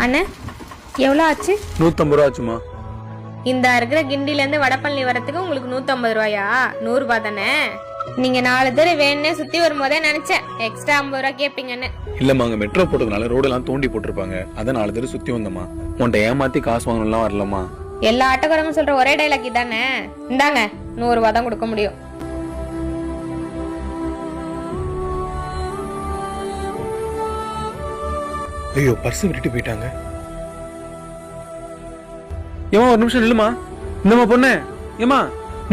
அண்ணே எவ்வளோ ஆச்சு? 150 ரூபா ஆச்சுமா. இந்த இருக்கிற கிண்டிலேருந்து வடபழனி வரத்துக்கு உங்களுக்கு 150 ரூபாயா? 100 ரூபாய் தானே. நீங்க 4 பேர் வேணுன்னே சுத்தி வரும்போதே நினைச்சேன் எக்ஸ்ட்ரா 50 ரூபா கேட்பீங்கன்னு. இல்லம்மா, அங்க மெட்ரோ போட்டதுனால ரோடெல்லாம் தோண்டி போட்டிருப்பாங்க. அதான் 4 பேர் சுத்தி வந்தம்மா. உன்ட்ட ஏமாத்தி காசு வாங்கணும்லாம் வரலம்மா. எல்லா ஆட்டோக்காரங்க சொல்ற ஒரே டைலாக் இதானே. இந்தாங்க 100 ரூபாய் தான் கொடுக்க முடியும். ஐயோ, பர்ஸ் விட்டுட்டு போயிட்டாங்க. ஏமா ஒரு நிமிஷம் நில்லுமா. இந்தம்மா பொண்ணு, ஏமா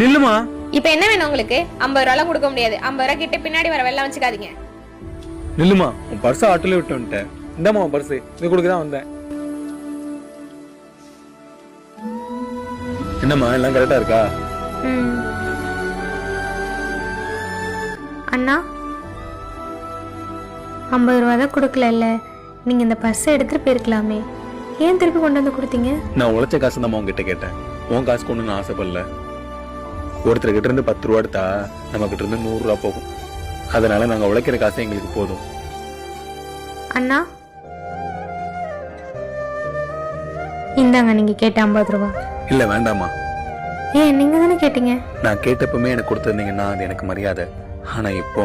நில்லுமா. இப்ப என்ன வேணும் உங்களுக்கு? 50 ரூபாய் கொடுக்க முடியாது. 50 ரூபாய் கிட்ட பின்னாடி வர வெள்ளம் வச்சுக்காதீங்க. நில்லுமா, உன் பர்ஸ் ஆட்டோல விட்டு வந்துட்டேன். இந்தாமா உன் பர்ஸ், இது கொடுக்க தான் வந்தேன். என்னம்மா எல்லாம் கரெக்டா இருக்கா? அண்ணா 50 ரூபாய் தான் கொடுக்கல. நீங்க இந்த பர்ஸை எடுத்துட்டு போயிருக்கலாமே, ஏன் திருப்பி கொண்டு வந்து கொடுத்தீங்க? நான் உழைச்ச காசு தான் உங்ககிட்ட கேட்டேன். உன் காசு கொண்டு நான் ஆசைப்படல. ஒருத்தர் கிட்ட இருந்து 10 ரூபா எடுத்தா நம்ம கிட்ட இருந்து 100 ரூபா போகும். அதனால நாங்க உழைக்கிற காசு எங்களுக்கு போதும். அண்ணா இந்தாங்க நீங்க கேட்ட 50 ரூபாய். இல்ல வேண்டாமா. ஏன் நீங்க தானே கேட்டீங்க. நான் கேட்டப்பமே எனக்கு கொடுத்துருந்தீங்கன்னா அது எனக்கு மரியாதை. ஆனா இப்போ